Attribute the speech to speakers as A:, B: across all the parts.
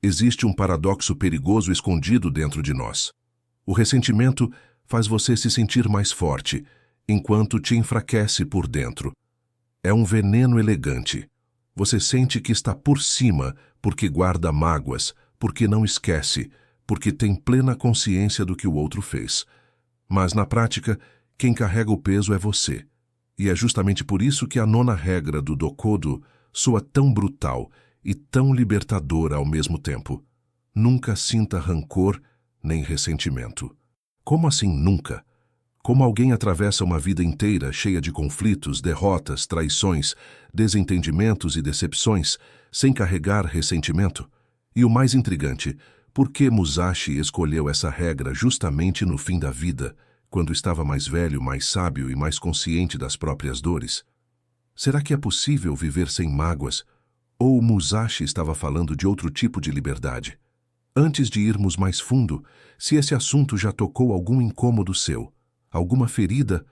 A: Existe um paradoxo perigoso escondido dentro de nós. O ressentimento faz você se sentir mais forte, enquanto te enfraquece por dentro. É um veneno elegante. Você sente que está por cima porque guarda mágoas, porque não esquece, porque tem plena consciência do que o outro fez. Mas, na prática, quem carrega o peso é você. E é justamente por isso que a 9ª regra do Dokodo soa tão brutal e tão libertadora ao mesmo tempo. Nunca sinta rancor nem ressentimento. Como assim nunca? Como alguém atravessa uma vida inteira cheia de conflitos, derrotas, traições, desentendimentos e decepções, sem carregar ressentimento? E o mais intrigante, por que Musashi escolheu essa regra justamente no fim da vida, quando estava mais velho, mais sábio e mais consciente das próprias dores? Será que é possível viver sem mágoas? Ou Musashi estava falando de outro tipo de liberdade? Antes de irmos mais fundo, se esse assunto já tocou algum incômodo seu, alguma ferida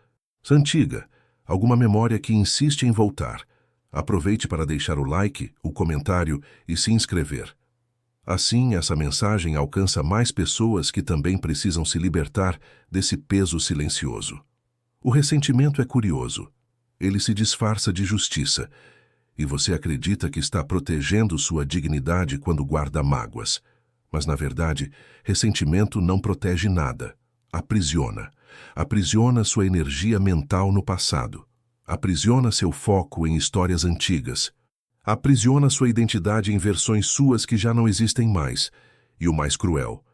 A: antiga, alguma memória que insiste em voltar, aproveite para deixar o like, o comentário e se inscrever. Assim, essa mensagem alcança mais pessoas que também precisam se libertar desse peso silencioso. O ressentimento é curioso. Ele se disfarça de justiça, e você acredita que está protegendo sua dignidade quando guarda mágoas. Mas, na verdade, ressentimento não protege nada. Aprisiona. Aprisiona sua energia mental no passado. Aprisiona seu foco em histórias antigas. Aprisiona sua identidade em versões suas que já não existem mais. E o mais cruel,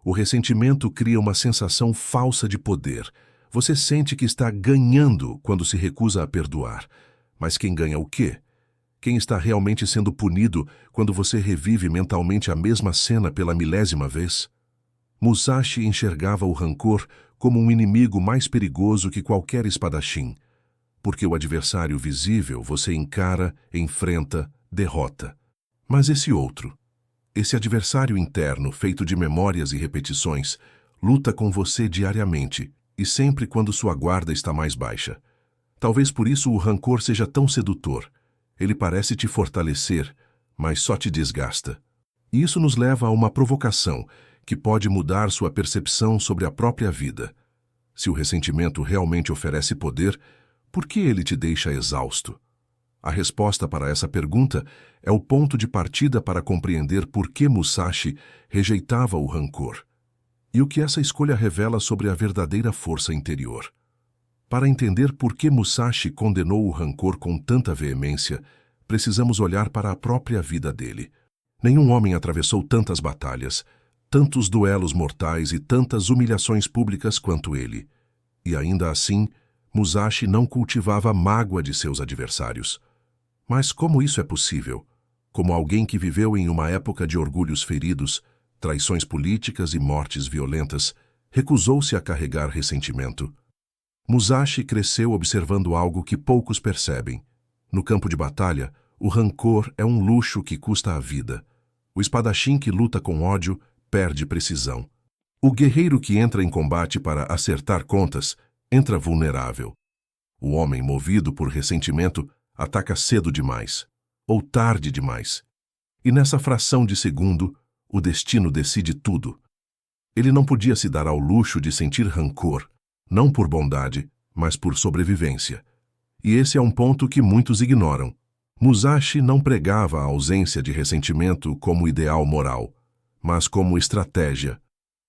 A: o ressentimento cria uma sensação falsa de poder. Você sente que está ganhando quando se recusa a perdoar. Mas quem ganha o quê? Quem está realmente sendo punido quando você revive mentalmente a mesma cena pela milésima vez? Musashi enxergava o rancor como um inimigo mais perigoso que qualquer espadachim, porque o adversário visível você encara, enfrenta, derrota. Mas esse outro, esse adversário interno feito de memórias e repetições, luta com você diariamente e sempre quando sua guarda está mais baixa. Talvez por isso o rancor seja tão sedutor. Ele parece te fortalecer, mas só te desgasta. E isso nos leva a uma provocação que pode mudar sua percepção sobre a própria vida. Se o ressentimento realmente oferece poder, por que ele te deixa exausto? A resposta para essa pergunta é o ponto de partida para compreender por que Musashi rejeitava o rancor e o que essa escolha revela sobre a verdadeira força interior. Para entender por que Musashi condenou o rancor com tanta veemência, precisamos olhar para a própria vida dele. Nenhum homem atravessou tantas batalhas, tantos duelos mortais e tantas humilhações públicas quanto ele. E ainda assim, Musashi não cultivava a mágoa de seus adversários. Mas como isso é possível? Como alguém que viveu em uma época de orgulhos feridos, traições políticas e mortes violentas, recusou-se a carregar ressentimento. Musashi cresceu observando algo que poucos percebem. No campo de batalha, o rancor é um luxo que custa a vida. O espadachim que luta com ódio perde precisão. O guerreiro que entra em combate para acertar contas entra vulnerável. O homem movido por ressentimento ataca cedo demais, ou tarde demais. E nessa fração de segundo, o destino decide tudo. Ele não podia se dar ao luxo de sentir rancor, não por bondade, mas por sobrevivência. E esse é um ponto que muitos ignoram. Musashi não pregava a ausência de ressentimento como ideal moral, mas como estratégia.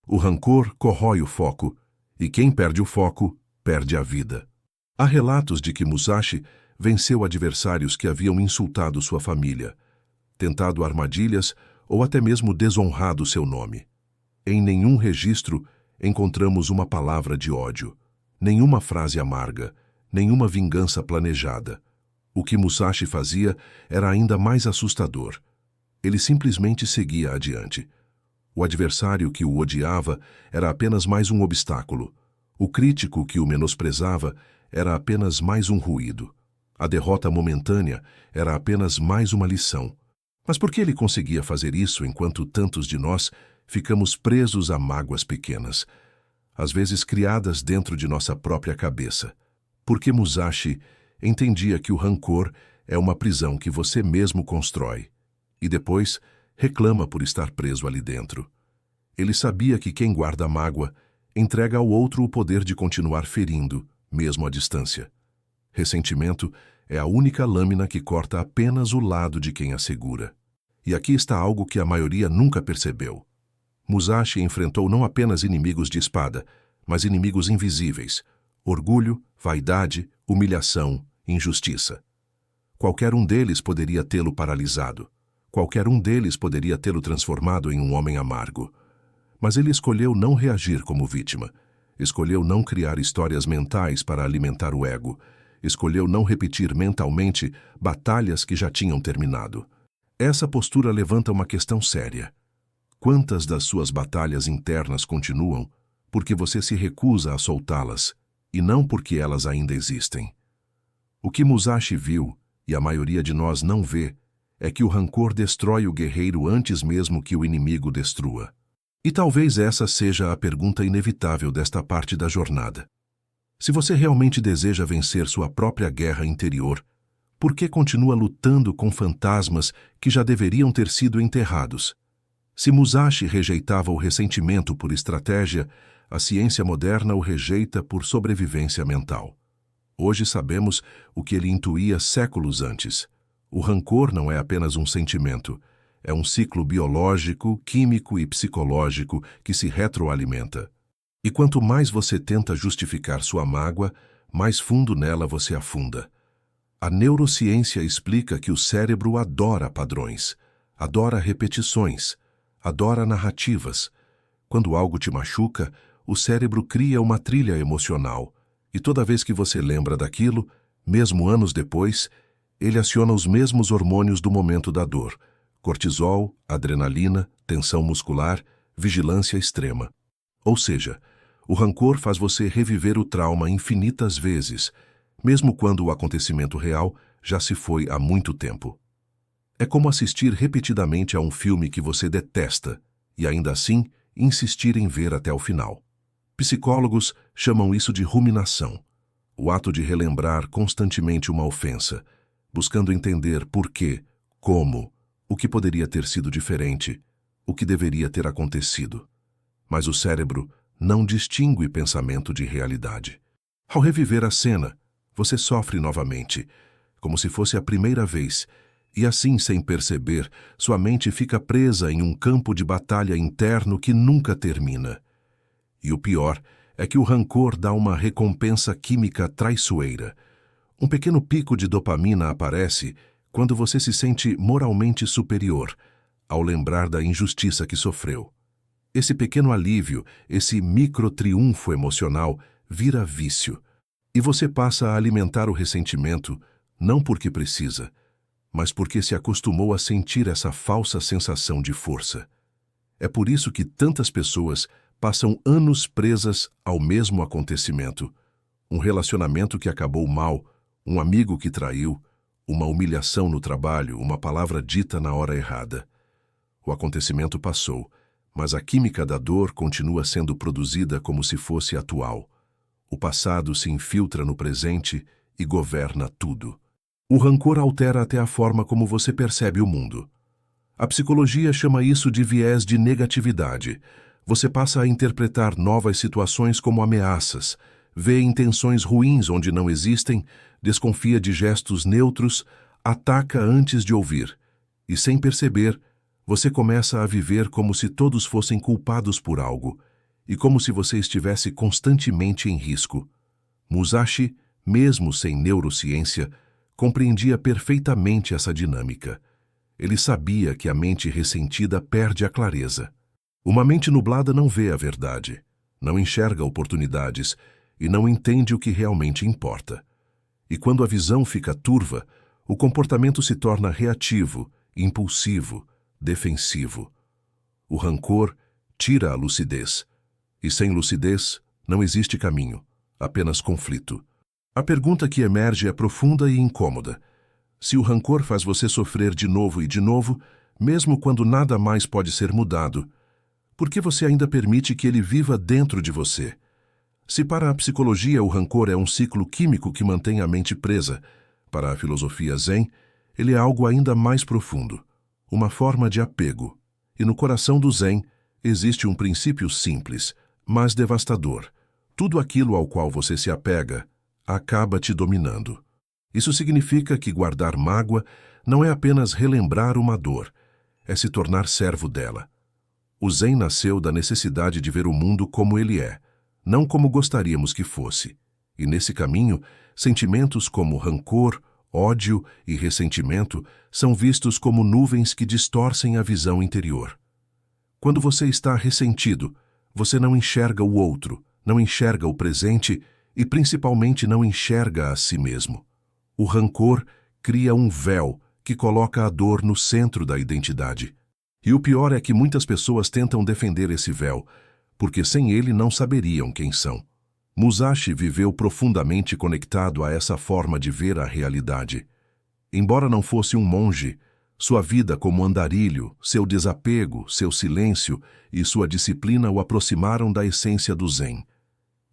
A: O rancor corrói o foco, e quem perde o foco, perde a vida. Há relatos de que Musashi venceu adversários que haviam insultado sua família, tentado armadilhas ou até mesmo desonrado seu nome. Em nenhum registro encontramos uma palavra de ódio, nenhuma frase amarga, nenhuma vingança planejada. O que Musashi fazia era ainda mais assustador. Ele simplesmente seguia adiante. O adversário que o odiava era apenas mais um obstáculo. O crítico que o menosprezava era apenas mais um ruído. A derrota momentânea era apenas mais uma lição. Mas por que ele conseguia fazer isso enquanto tantos de nós ficamos presos a mágoas pequenas, às vezes criadas dentro de nossa própria cabeça? Porque Musashi entendia que o rancor é uma prisão que você mesmo constrói. E depois, reclama por estar preso ali dentro. Ele sabia que quem guarda a mágoa entrega ao outro o poder de continuar ferindo, mesmo à distância. Ressentimento é a única lâmina que corta apenas o lado de quem a segura. E aqui está algo que a maioria nunca percebeu. Musashi enfrentou não apenas inimigos de espada, mas inimigos invisíveis: orgulho, vaidade, humilhação, injustiça. Qualquer um deles poderia tê-lo paralisado. Qualquer um deles poderia tê-lo transformado em um homem amargo. Mas ele escolheu não reagir como vítima. Escolheu não criar histórias mentais para alimentar o ego. Escolheu não repetir mentalmente batalhas que já tinham terminado. Essa postura levanta uma questão séria. Quantas das suas batalhas internas continuam porque você se recusa a soltá-las e não porque elas ainda existem? O que Musashi viu, e a maioria de nós não vê, é que o rancor destrói o guerreiro antes mesmo que o inimigo destrua. E talvez essa seja a pergunta inevitável desta parte da jornada. Se você realmente deseja vencer sua própria guerra interior, por que continua lutando com fantasmas que já deveriam ter sido enterrados? Se Musashi rejeitava o ressentimento por estratégia, a ciência moderna o rejeita por sobrevivência mental. Hoje sabemos o que ele intuía séculos antes. O rancor não é apenas um sentimento. É um ciclo biológico, químico e psicológico que se retroalimenta. E quanto mais você tenta justificar sua mágoa, mais fundo nela você afunda. A neurociência explica que o cérebro adora padrões, adora repetições, adora narrativas. Quando algo te machuca, o cérebro cria uma trilha emocional, e toda vez que você lembra daquilo, mesmo anos depois, ele aciona os mesmos hormônios do momento da dor: cortisol, adrenalina, tensão muscular, vigilância extrema. Ou seja, o rancor faz você reviver o trauma infinitas vezes, mesmo quando o acontecimento real já se foi há muito tempo. É como assistir repetidamente a um filme que você detesta e, ainda assim, insistir em ver até o final. Psicólogos chamam isso de ruminação, o ato de relembrar constantemente uma ofensa, buscando entender por quê, como, o que poderia ter sido diferente, o que deveria ter acontecido. Mas o cérebro não distingue pensamento de realidade. Ao reviver a cena, você sofre novamente, como se fosse a primeira vez, e assim, sem perceber, sua mente fica presa em um campo de batalha interno que nunca termina. E o pior é que o rancor dá uma recompensa química traiçoeira. Um pequeno pico de dopamina aparece quando você se sente moralmente superior, ao lembrar da injustiça que sofreu. Esse pequeno alívio, esse micro-triunfo emocional, vira vício. E você passa a alimentar o ressentimento, não porque precisa, mas porque se acostumou a sentir essa falsa sensação de força. É por isso que tantas pessoas passam anos presas ao mesmo acontecimento. Um relacionamento que acabou mal, um amigo que traiu, uma humilhação no trabalho, uma palavra dita na hora errada. O acontecimento passou, mas a química da dor continua sendo produzida como se fosse atual. O passado se infiltra no presente e governa tudo. O rancor altera até a forma como você percebe o mundo. A psicologia chama isso de viés de negatividade. Você passa a interpretar novas situações como ameaças, vê intenções ruins onde não existem, desconfia de gestos neutros, ataca antes de ouvir. E sem perceber, você começa a viver como se todos fossem culpados por algo, e como se você estivesse constantemente em risco. Musashi, mesmo sem neurociência, compreendia perfeitamente essa dinâmica. Ele sabia que a mente ressentida perde a clareza. Uma mente nublada não vê a verdade, não enxerga oportunidades e não entende o que realmente importa. E quando a visão fica turva, o comportamento se torna reativo, impulsivo, defensivo. O rancor tira a lucidez. E sem lucidez, não existe caminho, apenas conflito. A pergunta que emerge é profunda e incômoda. Se o rancor faz você sofrer de novo e de novo, mesmo quando nada mais pode ser mudado, por que você ainda permite que ele viva dentro de você? Se para a psicologia o rancor é um ciclo químico que mantém a mente presa, para a filosofia Zen, ele é algo ainda mais profundo. uma forma de apego. E no coração do Zen existe um princípio simples, mas devastador. Tudo aquilo ao qual você se apega acaba te dominando. Isso significa que guardar mágoa não é apenas relembrar uma dor, é se tornar servo dela. O Zen nasceu da necessidade de ver o mundo como ele é, não como gostaríamos que fosse. E nesse caminho, sentimentos como rancor, ódio e ressentimento são vistos como nuvens que distorcem a visão interior. Quando você está ressentido, você não enxerga o outro, não enxerga o presente e principalmente não enxerga a si mesmo. O rancor cria um véu que coloca a dor no centro da identidade. E o pior é que muitas pessoas tentam defender esse véu, porque sem ele não saberiam quem são. Musashi viveu profundamente conectado a essa forma de ver a realidade. Embora não fosse um monge, sua vida como andarilho, seu desapego, seu silêncio e sua disciplina o aproximaram da essência do Zen.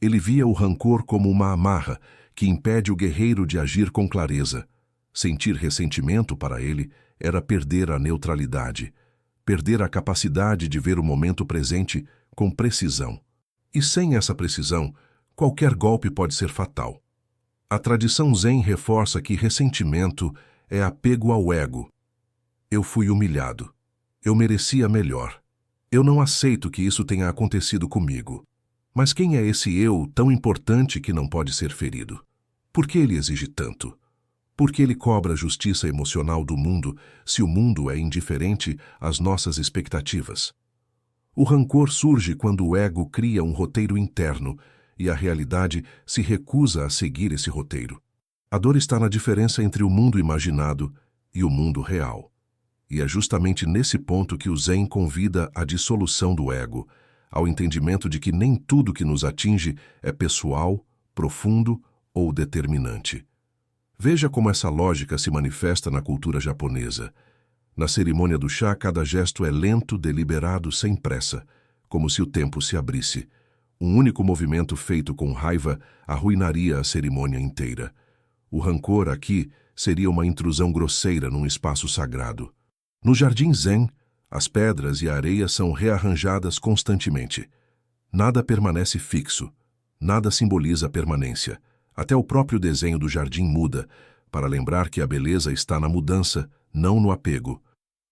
A: Ele via o rancor como uma amarra que impede o guerreiro de agir com clareza. Sentir ressentimento para ele era perder a neutralidade, perder a capacidade de ver o momento presente com precisão. E sem essa precisão, qualquer golpe pode ser fatal. A tradição Zen reforça que ressentimento é apego ao ego. Eu fui humilhado. Eu merecia melhor. Eu não aceito que isso tenha acontecido comigo. Mas quem é esse eu tão importante que não pode ser ferido? Por que ele exige tanto? Por que ele cobra justiça emocional do mundo se o mundo é indiferente às nossas expectativas? O rancor surge quando o ego cria um roteiro interno e a realidade se recusa a seguir esse roteiro. A dor está na diferença entre o mundo imaginado e o mundo real. E é justamente nesse ponto que o Zen convida à dissolução do ego, ao entendimento de que nem tudo que nos atinge é pessoal, profundo ou determinante. Veja como essa lógica se manifesta na cultura japonesa. Na cerimônia do chá, cada gesto é lento, deliberado, sem pressa, como se o tempo se abrisse. Um único movimento feito com raiva arruinaria a cerimônia inteira. O rancor aqui seria uma intrusão grosseira num espaço sagrado. No jardim Zen, as pedras e a areia são rearranjadas constantemente. Nada permanece fixo, nada simboliza permanência. Até o próprio desenho do jardim muda, para lembrar que a beleza está na mudança, não no apego.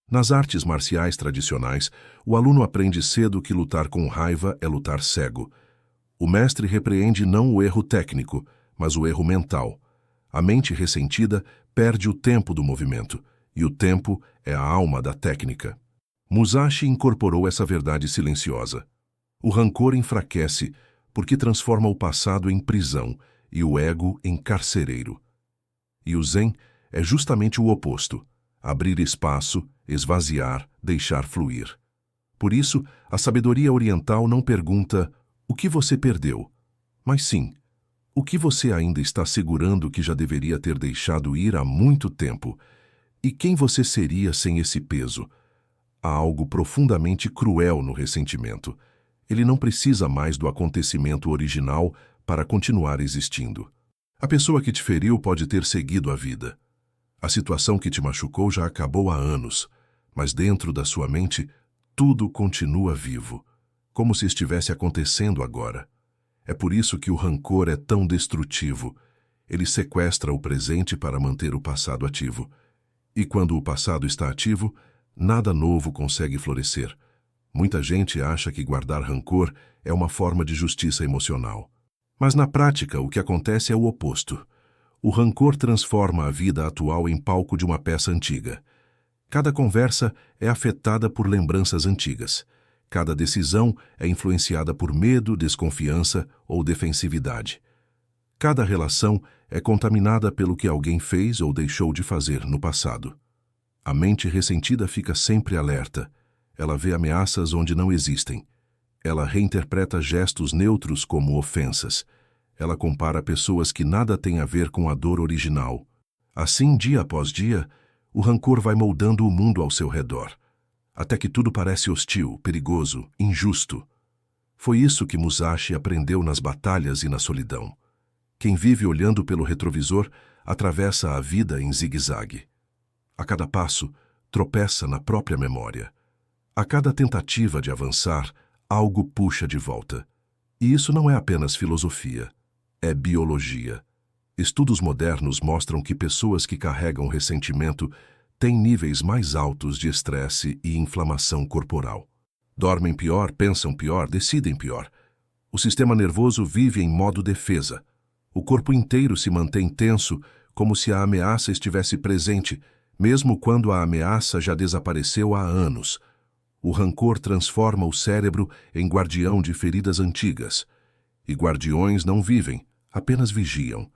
A: Nas artes marciais tradicionais, o aluno aprende cedo que lutar com raiva é lutar cego. O mestre repreende não o erro técnico, mas o erro mental. A mente ressentida perde o tempo do movimento, e o tempo é a alma da técnica. Musashi incorporou essa verdade silenciosa. O rancor enfraquece porque transforma o passado em prisão e o ego em carcereiro. E o Zen é justamente o oposto: abrir espaço, esvaziar, deixar fluir. Por isso, a sabedoria oriental não pergunta o que você perdeu, mas sim, o que você ainda está segurando que já deveria ter deixado ir há muito tempo, e quem você seria sem esse peso. Há algo profundamente cruel no ressentimento. Ele não precisa mais do acontecimento original para continuar existindo. A pessoa que te feriu pode ter seguido a vida. A situação que te machucou já acabou há anos, mas dentro da sua mente, tudo continua vivo, como se estivesse acontecendo agora. É por isso que o rancor é tão destrutivo. Ele sequestra o presente para manter o passado ativo. E quando o passado está ativo, nada novo consegue florescer. Muita gente acha que guardar rancor é uma forma de justiça emocional. Mas na prática, o que acontece é o oposto. O rancor transforma a vida atual em palco de uma peça antiga. Cada conversa é afetada por lembranças antigas. Cada decisão é influenciada por medo, desconfiança ou defensividade. Cada relação é contaminada pelo que alguém fez ou deixou de fazer no passado. A mente ressentida fica sempre alerta. Ela vê ameaças onde não existem. Ela reinterpreta gestos neutros como ofensas. Ela compara pessoas que nada têm a ver com a dor original. Assim, dia após dia, o rancor vai moldando o mundo ao seu redor, até que tudo parece hostil, perigoso, injusto. Foi isso que Musashi aprendeu nas batalhas e na solidão. Quem vive olhando pelo retrovisor atravessa a vida em zigue-zague. A cada passo, tropeça na própria memória. A cada tentativa de avançar, algo puxa de volta. E isso não é apenas filosofia, é biologia. Estudos modernos mostram que pessoas que carregam ressentimento têm níveis mais altos de estresse e inflamação corporal. Dormem pior, pensam pior, decidem pior. O sistema nervoso vive em modo defesa. O corpo inteiro se mantém tenso, como se a ameaça estivesse presente, mesmo quando a ameaça já desapareceu há anos. O rancor transforma o cérebro em guardião de feridas antigas. E guardiões não vivem, apenas vigiam.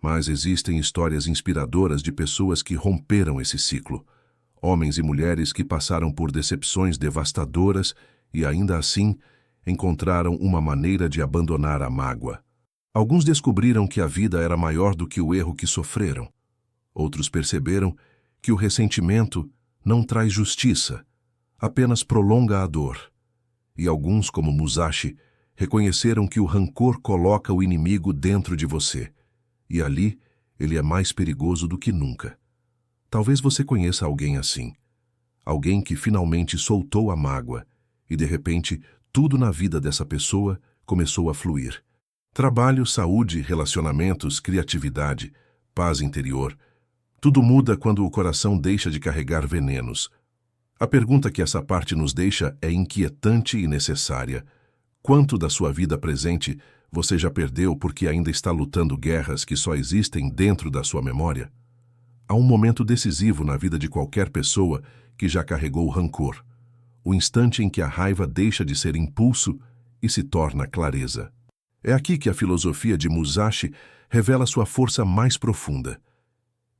A: Mas existem histórias inspiradoras de pessoas que romperam esse ciclo. Homens e mulheres que passaram por decepções devastadoras e, ainda assim, encontraram uma maneira de abandonar a mágoa. Alguns descobriram que a vida era maior do que o erro que sofreram. Outros perceberam que o ressentimento não traz justiça, apenas prolonga a dor. E alguns, como Musashi, reconheceram que o rancor coloca o inimigo dentro de você. E ali, ele é mais perigoso do que nunca. Talvez você conheça alguém assim. Alguém que finalmente soltou a mágoa e, de repente, tudo na vida dessa pessoa começou a fluir. Trabalho, saúde, relacionamentos, criatividade, paz interior. Tudo muda quando o coração deixa de carregar venenos. A pergunta que essa parte nos deixa é inquietante e necessária. Quanto da sua vida presente você já perdeu porque ainda está lutando guerras que só existem dentro da sua memória? Há um momento decisivo na vida de qualquer pessoa que já carregou rancor. O instante em que a raiva deixa de ser impulso e se torna clareza. É aqui que a filosofia de Musashi revela sua força mais profunda.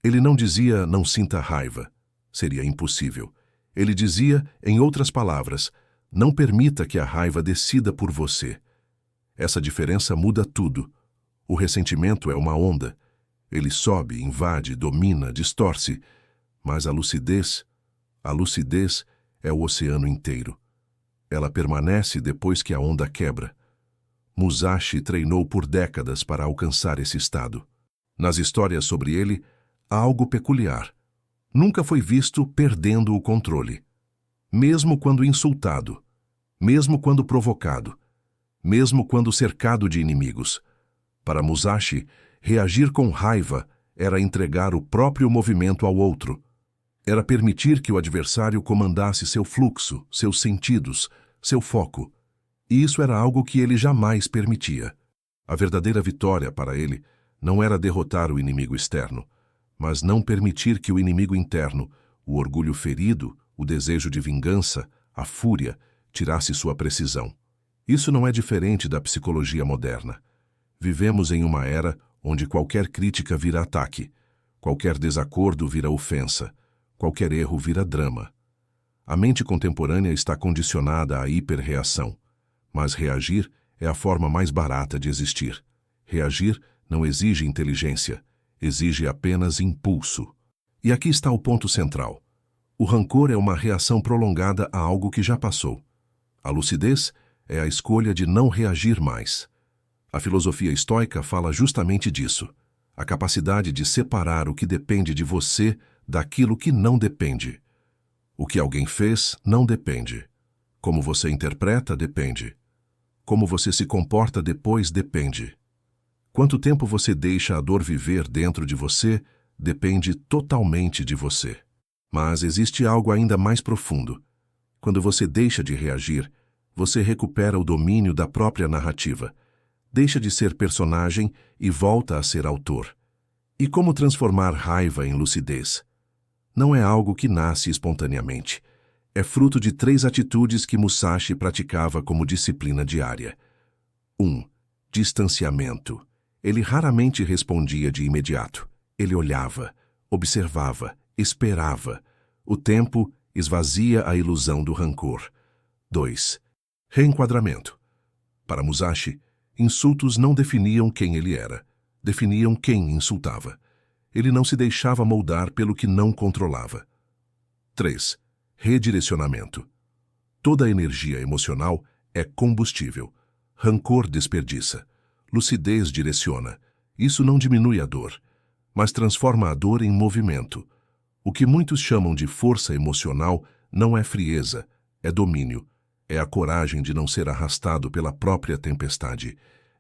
A: Ele não dizia não sinta raiva. Seria impossível. Ele dizia, em outras palavras, não permita que a raiva decida por você. Essa diferença muda tudo. O ressentimento é uma onda. Ele sobe, invade, domina, distorce. Mas a lucidez é o oceano inteiro. Ela permanece depois que a onda quebra. Musashi treinou por décadas para alcançar esse estado. Nas histórias sobre ele, há algo peculiar. Nunca foi visto perdendo o controle. Mesmo quando insultado, mesmo quando provocado, mesmo quando cercado de inimigos. Para Musashi, reagir com raiva era entregar o próprio movimento ao outro. Era permitir que o adversário comandasse seu fluxo, seus sentidos, seu foco. E isso era algo que ele jamais permitia. A verdadeira vitória para ele não era derrotar o inimigo externo, mas não permitir que o inimigo interno, o orgulho ferido, o desejo de vingança, a fúria, tirasse sua precisão. Isso não é diferente da psicologia moderna. Vivemos em uma era onde qualquer crítica vira ataque, qualquer desacordo vira ofensa, qualquer erro vira drama. A mente contemporânea está condicionada à hiperreação. Mas reagir é a forma mais barata de existir. Reagir não exige inteligência, exige apenas impulso. E aqui está o ponto central. O rancor é uma reação prolongada a algo que já passou. A lucidez é a escolha de não reagir mais. A filosofia estoica fala justamente disso. A capacidade de separar o que depende de você daquilo que não depende. O que alguém fez não depende. Como você interpreta depende. Como você se comporta depois depende. Quanto tempo você deixa a dor viver dentro de você depende totalmente de você. Mas existe algo ainda mais profundo. Quando você deixa de reagir, você recupera o domínio da própria narrativa. Deixa de ser personagem e volta a ser autor. E como transformar raiva em lucidez? Não é algo que nasce espontaneamente. É fruto de 3 atitudes que Musashi praticava como disciplina diária. 1. Distanciamento. Ele raramente respondia de imediato. Ele olhava, observava, esperava. O tempo esvazia a ilusão do rancor. 2. Reenquadramento. Para Musashi, insultos não definiam quem ele era. Definiam quem insultava. Ele não se deixava moldar pelo que não controlava. 3. Redirecionamento. Toda energia emocional é combustível. Rancor desperdiça. Lucidez direciona. Isso não diminui a dor, mas transforma a dor em movimento. O que muitos chamam de força emocional não é frieza, é domínio. É a coragem de não ser arrastado pela própria tempestade.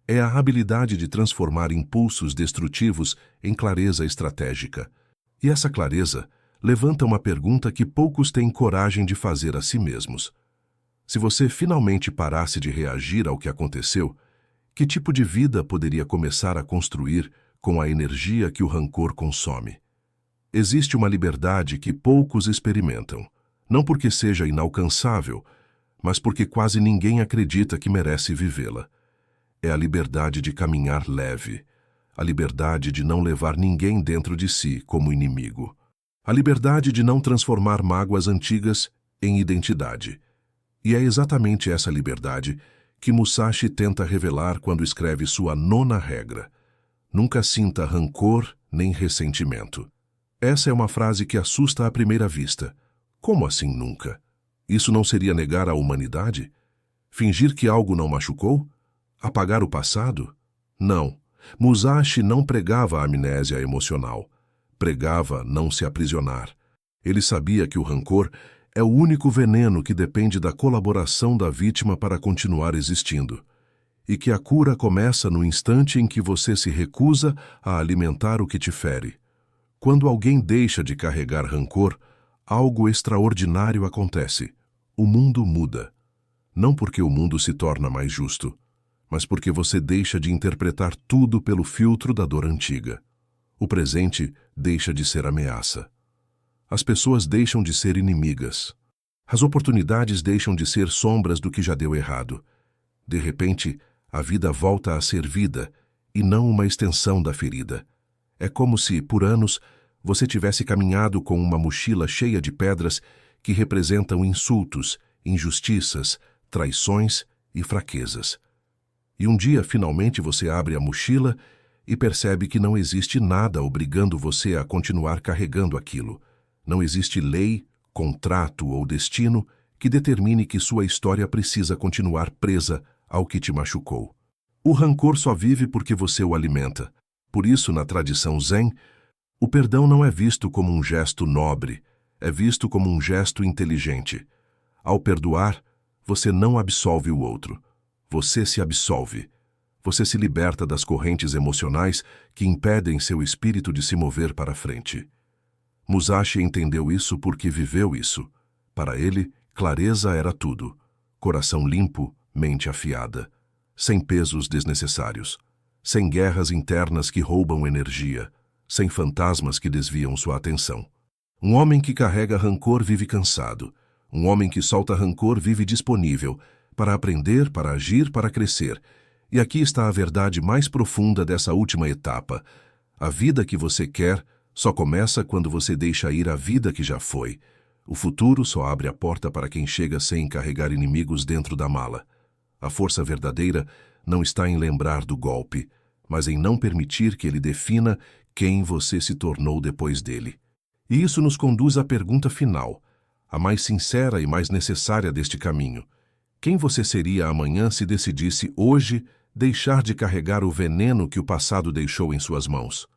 A: É a habilidade de transformar impulsos destrutivos em clareza estratégica. E essa clareza levanta uma pergunta que poucos têm coragem de fazer a si mesmos. Se você finalmente parasse de reagir ao que aconteceu, que tipo de vida poderia começar a construir com a energia que o rancor consome? Existe uma liberdade que poucos experimentam, não porque seja inalcançável, mas porque quase ninguém acredita que merece vivê-la. É a liberdade de caminhar leve, a liberdade de não levar ninguém dentro de si como inimigo, a liberdade de não transformar mágoas antigas em identidade. E é exatamente essa liberdade que Musashi tenta revelar quando escreve sua 9ª regra. Nunca sinta rancor nem ressentimento. Essa é uma frase que assusta à primeira vista. Como assim nunca? Isso não seria negar a humanidade? Fingir que algo não machucou? Apagar o passado? Não. Musashi não pregava a amnésia emocional. Pregava não se aprisionar. Ele sabia que o rancor é o único veneno que depende da colaboração da vítima para continuar existindo. E que a cura começa no instante em que você se recusa a alimentar o que te fere. Quando alguém deixa de carregar rancor, algo extraordinário acontece. O mundo muda. Não porque o mundo se torna mais justo, mas porque você deixa de interpretar tudo pelo filtro da dor antiga. O presente deixa de ser ameaça. As pessoas deixam de ser inimigas. As oportunidades deixam de ser sombras do que já deu errado. De repente, a vida volta a ser vida e não uma extensão da ferida. É como se, por anos, você tivesse caminhado com uma mochila cheia de pedras que representam insultos, injustiças, traições e fraquezas. E um dia, finalmente, você abre a mochila e percebe que não existe nada obrigando você a continuar carregando aquilo. Não existe lei, contrato ou destino que determine que sua história precisa continuar presa ao que te machucou. O rancor só vive porque você o alimenta. Por isso, na tradição Zen, o perdão não é visto como um gesto nobre, é visto como um gesto inteligente. Ao perdoar, você não absolve o outro. Você se absolve. Você se liberta das correntes emocionais que impedem seu espírito de se mover para frente. Musashi entendeu isso porque viveu isso. Para ele, clareza era tudo. Coração limpo, mente afiada. Sem pesos desnecessários. Sem guerras internas que roubam energia. Sem fantasmas que desviam sua atenção. Um homem que carrega rancor vive cansado. Um homem que solta rancor vive disponível para aprender, para agir, para crescer. E aqui está a verdade mais profunda dessa última etapa. A vida que você quer só começa quando você deixa ir a vida que já foi. O futuro só abre a porta para quem chega sem carregar inimigos dentro da mala. A força verdadeira não está em lembrar do golpe, mas em não permitir que ele defina quem você se tornou depois dele. E isso nos conduz à pergunta final, a mais sincera e mais necessária deste caminho. Quem você seria amanhã se decidisse hoje deixar de carregar o veneno que o passado deixou em suas mãos?